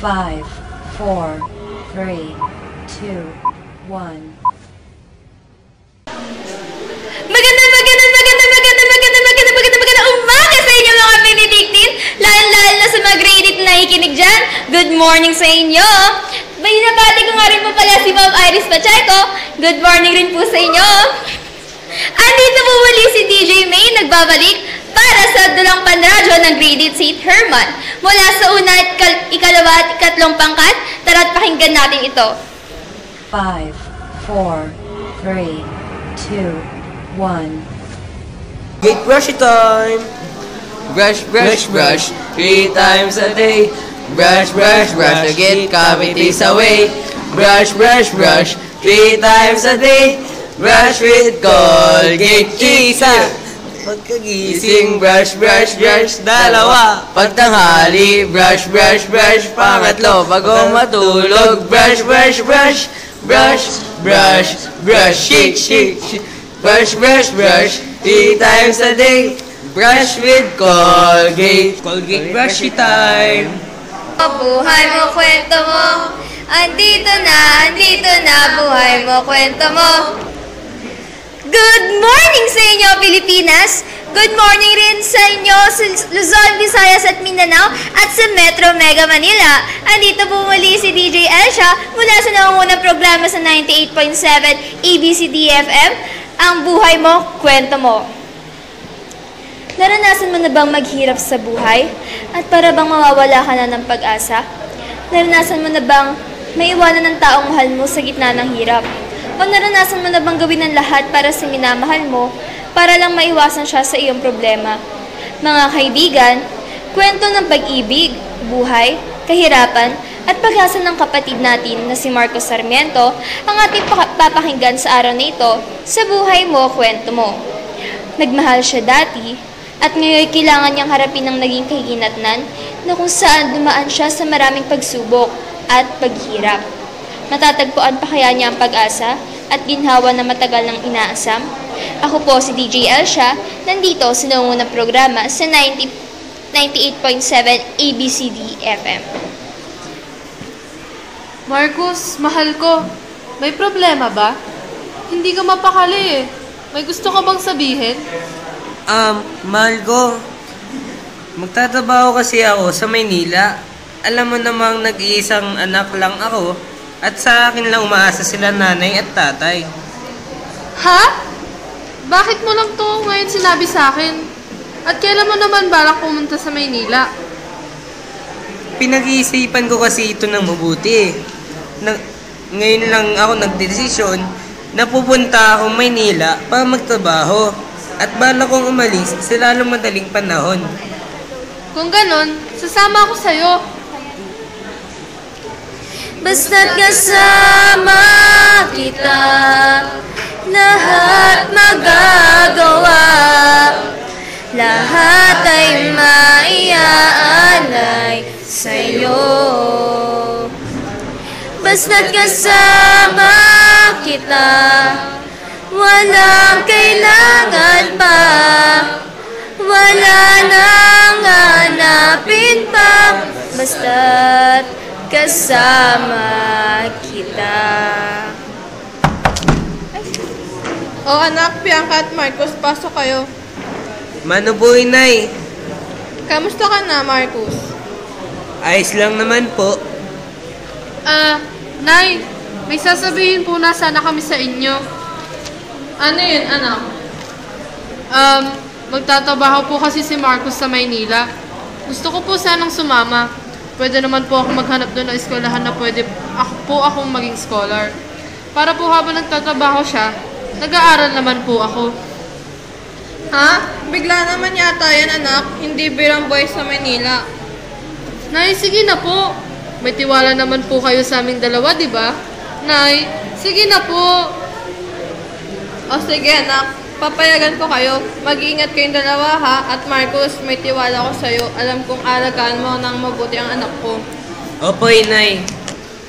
5, 4, 3, 2, 1. Magandang umaga sa inyo mga Benedictine! Lalo na sa mga grade 8 na nakikinig dyan. Good morning sa inyo! Binabati ko nga rin po pala si Ma'am Iris Pacheco. Good morning rin po sa inyo! Andito po muli si DJ May nagbabalik para sa dulang panradyo ng grade 8 St. Herman. Mula sa una at ikalawa at ikatlong pangkat, tara't pakinggan natin ito. 5, 4, 3, 2, 1. Gate brush time! Brush, brush, brush, 3 times a day. Brush, brush, brush, to get cavities away. Brush, brush, brush, 3 times a day. Brush with Colgate Kisa. Pagkagising, brush, brush, brush, dalawa. Pagtanghali, brush, brush, brush, pangatlo. Bago matulog, brush, brush, brush. Brush, brush, brush, shake, shake, shake. Brush, brush, brush, 3 times a day. Brush with Colgate. Colgate brushy time. Buhay mo, kwento mo. Andito na, buhay mo, kwento mo. Good morning sa inyo, Pilipinas! Good morning rin sa inyo sa Luzon, Visayas at Mindanao at sa Metro Mega Manila. Andito po muli si DJ Elsha mula sa nangungunang programa sa 98.7 ABCD-FM, Ang Buhay Mo, Kwento Mo. Naranasan mo na bang maghirap sa buhay at para bang mawawala ka na ng pag-asa? Naranasan mo na bang maiwanan ng taong mahal mo sa gitna ng hirap? O naranasan mo na bang gawin ang lahat para sa minamahal mo para lang maiwasan siya sa iyong problema? Mga kaibigan, kwento ng pag-ibig, buhay, kahirapan, at pag-asa ng kapatid natin na si Marcos Sarmiento ang ating papakinggan sa araw na ito sa Buhay Mo, Kwento Mo. Nagmahal siya dati at ngayon kailangan niyang harapin ang naging kahihinatnan na kung saan dumaan siya sa maraming pagsubok at paghirap. Matatagpuan pa kaya niya ang pag-asa at ginhawa na matagal ng inaasam? Ako po si DJ Elsha, nandito sa nangungunang programa sa 98.7 ABCD-FM. Marcos, mahal ko. May problema ba? Hindi ka mapakali eh. May gusto ka bang sabihin? Mahal ko. Magtatrabaho kasi ako sa Maynila. Alam mo namang nag-iisang anak lang ako at sa akin lang umaasa sila nanay at tatay. Ha? Bakit mo lang to ngayon sinabi sa akin? At kailan mo naman balak pumunta sa Maynila? Pinag-iisipan ko kasi ito ng mabuti eh. Ngayon lang ako nagdesisyon na pupunta akong Maynila para magtrabaho at balak kong umalis sa lalong madaling panahon. Kung ganon, sasama ako sa'yo. Basta't kasama kita, lahat magagawa. Lahat ay maiaalay sa'yo. Basta't kasama kita, walang kailangan pa. Wala nang hanapin pa. Basta't kasama kita. O anak, Bianca at Marcos, pasok kayo. Mano po, inay? Kamusta ka na, Marcos? Ayos lang naman po. Nay, may sasabihin po na sana kami sa inyo. Ano yun, anak? Magtatabaho po kasi si Marcos sa Maynila. Gusto ko po sanang sumama. Pwede naman po ako maghanap doon ng eskwelahan na pwede akong maging scholar. Para po habang nagtatrabaho siya, nag-aaral naman po ako. Ha? Bigla naman yata yan, anak. Hindi birang boy sa Maynila. Nay, sige na po. May tiwala naman po kayo sa aming dalawa, di ba? Nay, sige na po. O sige, anak. Papayagan ko kayo. Mag-iingat kayong dalawa, ha? At Marcos, may tiwala ko sa'yo. Alam kong alagaan mo nang mabuti ang anak ko. Opo, inay.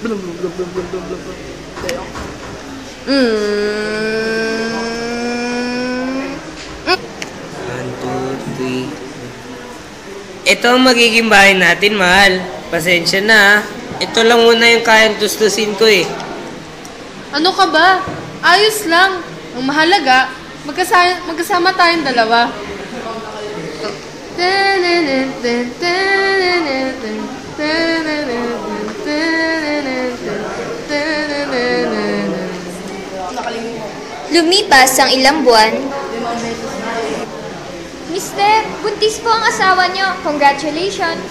1, 2, 3. Ito ang magiging bahay natin, mahal. Pasensya na. ito lang muna yung kayang tustusin ko eh. Ano ka ba? Ayos lang. Ang mahalaga, magkasama tayong dalawa. Lumipas ang ilang buwan. Mister, buntis po ang asawa niyo. Congratulations.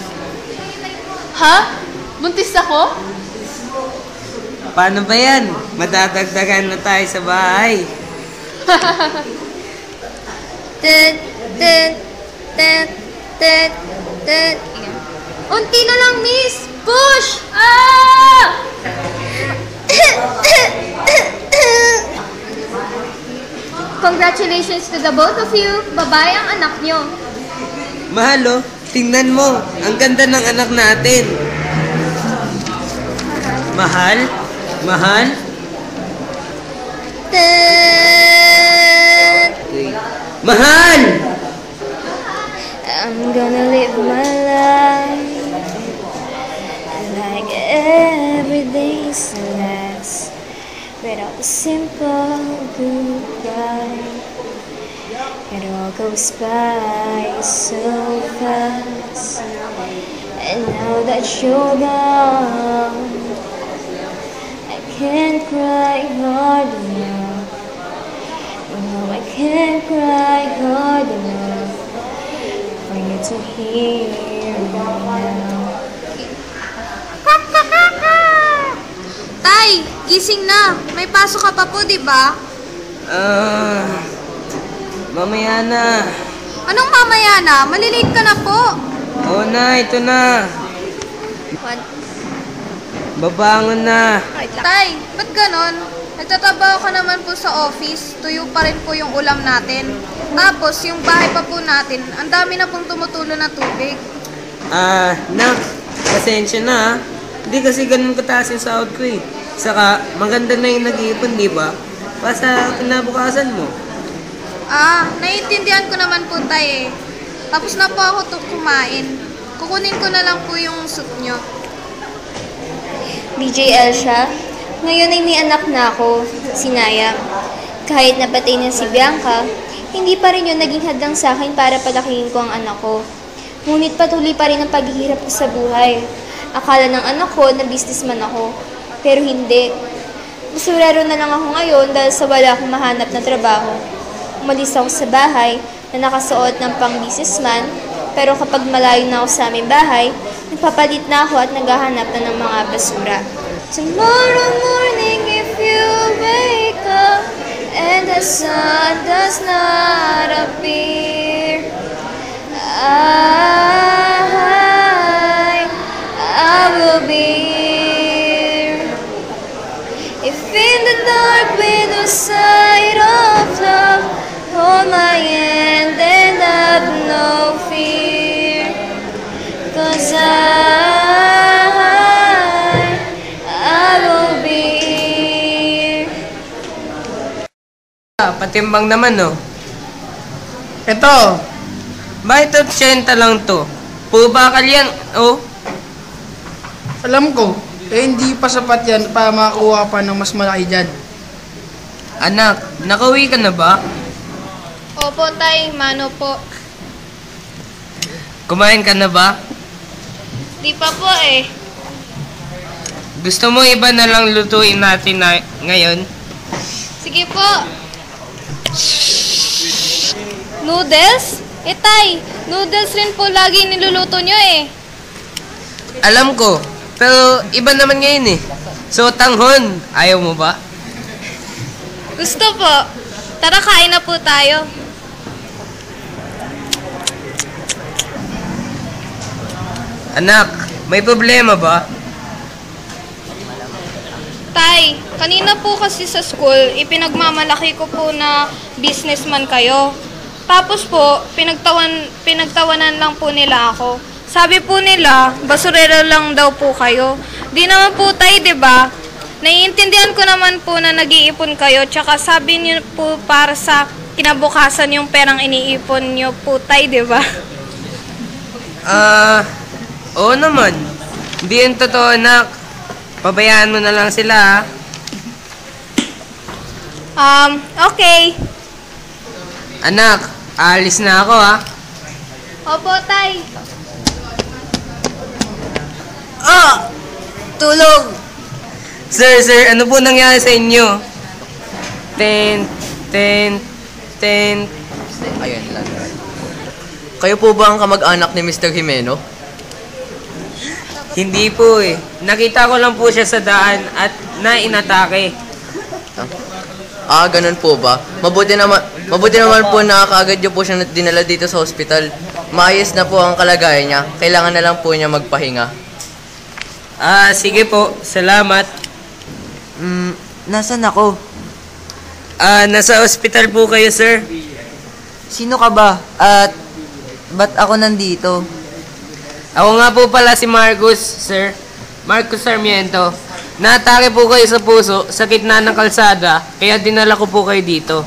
Ha? Buntis ako? Paano ba yan? Madadagdagan na tayo sa bahay. Tet, tet, tet, tet, tet. Unti na lang, miss! Push! Ah! Congratulations to the both of you. Babae ang anak nyo. Mahal, oh. Tingnan mo. Ang ganda ng anak natin. Mahal? Mahal? Tet. Mahal! I'm gonna live my life like every day's the last, without a simple goodbye. It all goes by so fast, and now that you're gone, I can't cry hard enough. No, I can't cry hard enough for you to hear me now. Tay, gising na. May pasok ka pa po, di ba? Mamaya na. Anong mamaya na? Malilate ka na po. Oo na, ito na. Babangon na. Tay, ba't ganon? Nagtatrabaho ka naman po sa office. Tuyo pa rin po yung ulam natin. Tapos, yung bahay pa po natin, ang dami na pong tumutulo na tubig. Nak, pasensya na ha. Hindi kasi ganun kataas yung sahod ko eh. Saka, maganda na yung nag-iipon, di ba? Para sa kinabukasan mo. Naiintindihan ko naman po, tay eh. Tapos na po ako kumain. Kukunin ko na lang po yung soup nyo. DJ Elsa, ngayon ay may anak na ako, si Naya. Kahit napatay na si Bianca, hindi pa rin yun naging hadlang sa akin para palakihin ko ang anak ko. Ngunit patuloy pa rin ang paghihirap ko sa buhay. Akala ng anak ko na businessman ako, pero hindi. Basurero na lang ako ngayon dahil sa wala akong mahanap na trabaho. Umalis ako sa bahay na nakasuot ng pang-businessman, pero kapag malayo na ako sa aming bahay, nagpapalit na ako at naghahanap na ng mga basura. Tomorrow morning if you wake up and the sun does not appear, I will be here. If in the dark with the sight of love, hold my hand and have no fear. 'Cause I will be here. Patimbang naman, no? Ito, Bakit 80 lang to? Puro bakal yan, oh. alam ko, hindi pa sapat yan para makakuha pa ng mas malaki dyan. Anak, nakauwi ka na ba? Opo, tay. Mano po. Kumain ka na ba? Di pa po eh. Gusto mo iba na lang lutuin natin ngayon? Sige po. Noodles? Tay, noodles rin po lagi niluluto nyo eh. Alam ko, pero iba naman ngayon eh. So, tanghon, ayaw mo ba? Gusto po. Tara, kain na po tayo. Anak, may problema ba? Tay, kanina po kasi sa school, ipinagmamalaki ko po na businessman kayo. Tapos po, pinagtawanan lang po nila ako. Sabi po nila, basurero lang daw po kayo. Di naman po tay, di ba? Naiintindihan ko naman po na nag-iipon kayo, tsaka sabi niyo po para sa kinabukasan yung perang iniipon niyo po tay, di ba? Oo naman. Hindi yan totoo, anak. pabayaan mo na lang sila, ha? Okay. Anak, aalis na ako, ha? Opo, Tay. Tulog! Sir, ano po nangyari sa inyo? Ten. Ayan lang. Kayo po ba ang kamag-anak ni Mr. Jimeno? Hindi po eh. Nakita ko lang po siya sa daan at inatake. Ganun po ba? Mabuti naman po na kaagad niyo po siya dinala dito sa ospital. Maayos na po ang kalagayan niya. Kailangan na lang po niya magpahinga. Sige po. Salamat. Nasaan ako? Nasa ospital po kayo, sir. Sino ka ba? At ba't ako nandito? Ako nga po pala si Marcus, sir. Marcus Sarmiento. Naatake po kayo sa puso sa gitna ng kalsada, kaya dinala ko po kayo dito.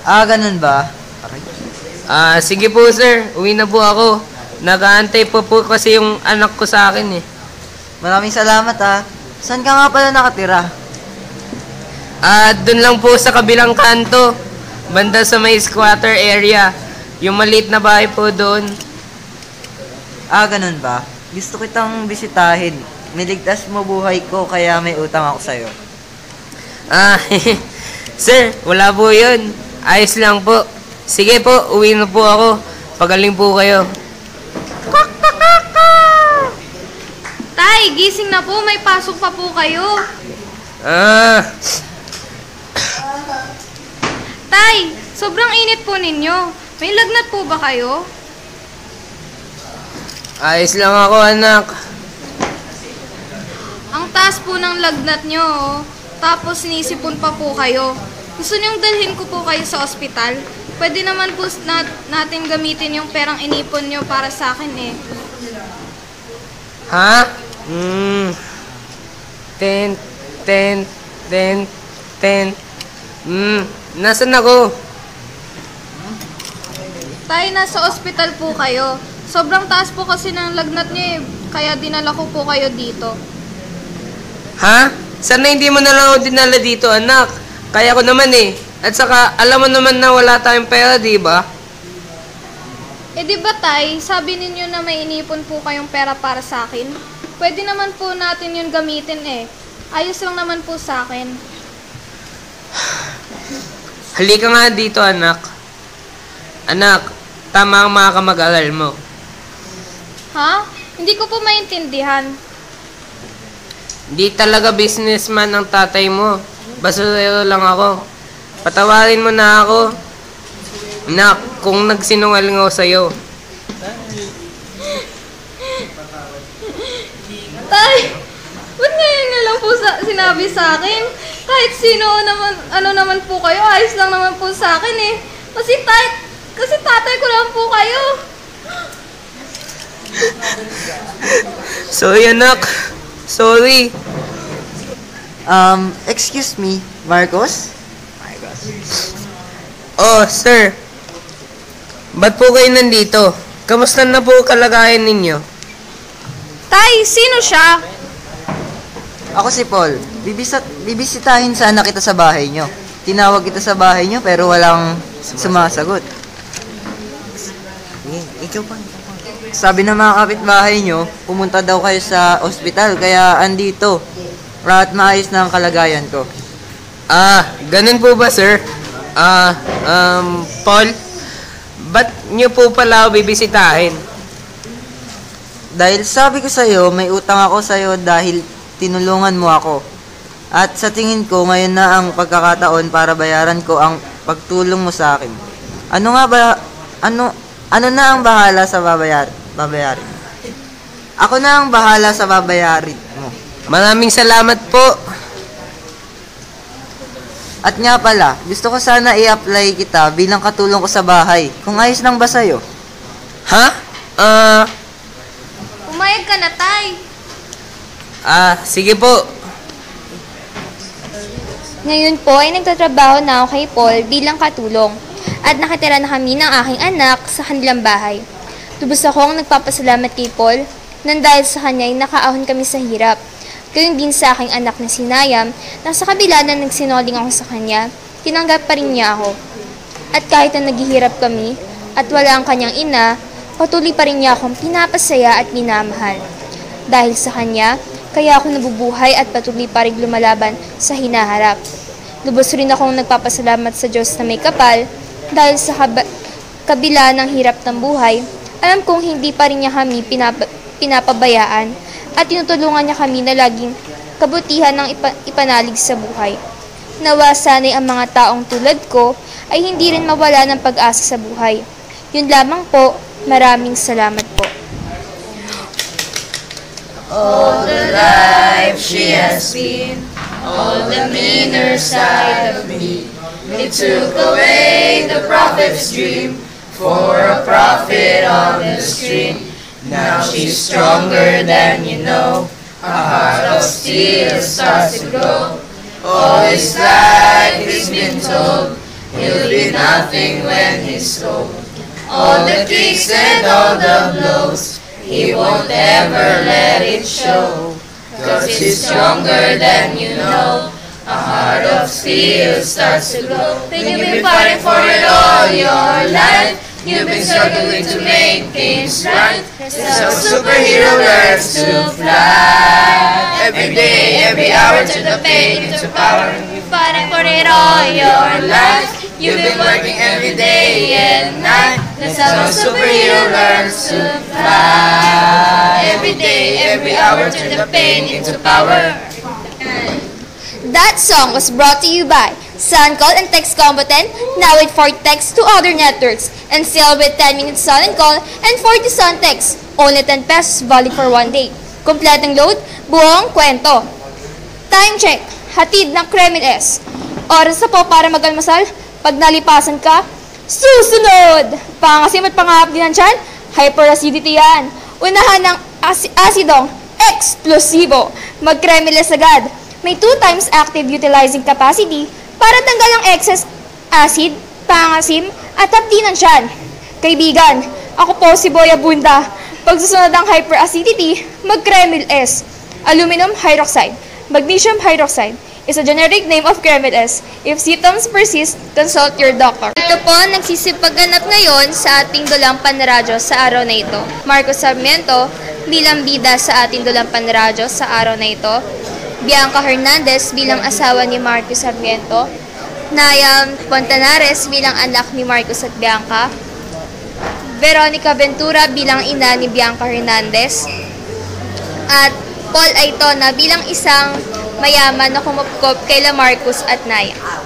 Ganun ba? Sige po, sir. Uwi na po ako. Nag-aantay po kasi yung anak ko sa akin eh. Maraming salamat Saan ka nga pala nakatira? Doon lang po sa kabilang kanto. Banda sa may squatter area. Yung maliit na bahay po doon. Ganun ba? Gusto kitang bisitahin. Niligtas mo buhay ko kaya may utang ako sa'yo. Sir, wala po yun. Ayos lang po. Sige po, uwi na po ako. Pagaling po kayo. Tay, gising na po. May pasok pa po kayo. Tay, sobrang init po ninyo. May lagnat po ba kayo? Ayos lang ako, anak. Ang taas po ng lagnat nyo, oh. Tapos sinisipon pa po kayo. Gusto niyong dalhin ko po kayo sa ospital? Pwede naman po natin gamitin yung perang inipon nyo para sa akin eh. Ha? 10. Nasaan ako? Tay, nasa ospital po kayo. Sobrang taas po kasi ng lagnat nyo eh. Kaya dinala ko po kayo dito. Ha? Sana hindi mo na lang ako dinala dito, anak. Kaya ko naman eh. At saka, alam mo naman na wala tayong pera, di ba? Eh di ba tay, sabi ninyo na may inipon po kayong pera para sa akin? Pwede naman po natin yun gamitin eh. Ayos lang naman po sa akin. Halika nga dito, anak. Anak, tama ang mga kamag-aral mo. Ha? Hindi ko po maintindihan. Hindi talaga businessman ang tatay mo. Basurero lang ako. Patawarin mo na ako. Anak, kung nagsinungaling ako sa'yo. Tay, ba't ngayon na lang po sinabi sa akin? Kahit sino naman, ano naman po kayo, ayos lang naman po sa akin eh. Kasi tatay ko lang po kayo. Sorry, anak. Sorry. Excuse me, Marcos? Oh, sir. Ba't po kayo nandito? Kamusta na po kalagayan ninyo? Tay, sino siya? Ako si Paul. Bibisitahin sana kita sa bahay nyo. Tinawag kita sa bahay nyo pero walang sumasagot. Ikaw pa. Sabi ng mga kapitbahay nyo, pumunta daw kayo sa ospital kaya andito. At maayos na ang kalagayan ko. Ganun po ba, sir? Paul, ba't nyo po pala ako bibisitahin? Dahil sabi ko sa'yo, may utang ako sa'yo dahil tinulungan mo ako. At sa tingin ko, ngayon na ang pagkakataon para bayaran ko ang pagtulong mo sa akin. Ano na ang bahala sa babayarin? Ako na ang bahala sa babayarin mo. Maraming salamat po. At nga pala, gusto ko sana i-apply kita bilang katulong ko sa bahay. Kung ayos lang ba sa'yo? Ha? Umayag ka na, tay. Sige po. Ngayon po ay nagtatrabaho na ako kay Paul bilang katulong at nakitira na kami ng aking anak sa kanilang bahay. Lubos akong nagpapasalamat kay Paul nang dahil sa kanya ay nakaahon kami sa hirap. Gayun din sa aking anak na si Nayam, na sa kabila na nagsinoding ako sa kanya, tinanggap pa rin niya ako. At kahit na naghihirap kami, at wala ang kanyang ina, patuloy pa rin niya akong pinapasaya at minamahal. Dahil sa kanya, kaya ako nabubuhay at patuloy pa rin lumalaban sa hinaharap. Lubos rin akong nagpapasalamat sa Diyos na may kapal, dahil sa kabila ng hirap ng buhay, alam kong hindi pa rin niya kami pinapabayaan at tinutulungan niya kami na laging kabutihan ng ipanalig sa buhay. Nawa sana'y ang mga taong tulad ko ay hindi rin mawala ng pag-asa sa buhay. Yun lamang po, maraming salamat po. All the life she has been, all the meaner side of me. It took away the prophet's dream for a prophet on the stream. Now she's stronger than you know, a heart of steel starts to grow. All his life he's been told, he'll be nothing when he's old. All the kicks and all the blows, he won't ever let it show. 'Cause he's stronger than you know, a heart of steel starts to grow. Then you've been fighting for it all your life, you've been struggling to make things right. So superhero learns to fly. Every day, every hour, turn the pain into power. You've been fighting for it all your life, you've been working every day and night. That's how a superhero learns to fly. Every day, every hour, turn the pain into power. That song was brought to you by SunCall and Text Combo 10, now with 4 texts to other networks, and still with 10 minutes Sun and Call and 40 Sun text, only 10 pesos valid for 1 day. Kompletong load, buong kwento. Time check, hatid ng Kremil S. Oras na po para mag-almasal, pag nalipasan ka, susunod! Pangasim at pangahap din ng tiyan, hyperacidity yan. Unahan ng asidong eksplosibo, mag-Kremil S agad. May 2 times active utilizing capacity para tanggal ang excess acid, pangasim, at hapdi ng tiyan. Kaibigan, ako po si Boy Abunda. Pag susunod ang hyperacidity, mag-Kremil S. Aluminum hydroxide, magnesium hydroxide is a generic name of Kremil S. If symptoms persist, consult your doctor. Ito po nagsisipagganap ngayon sa ating dulang panradyo sa araw na ito. Marcos Sarmiento bilang bida sa ating dulang panradyo sa araw na ito. Bianca Hernandez bilang asawa ni Marcos Sarmiento, Nayam Fontanares bilang anak ni Marcos at Bianca, Veronica Ventura bilang ina ni Bianca Hernandez, at Paul Aitona bilang isang mayaman na kumupkop kay Marcos at Nayam.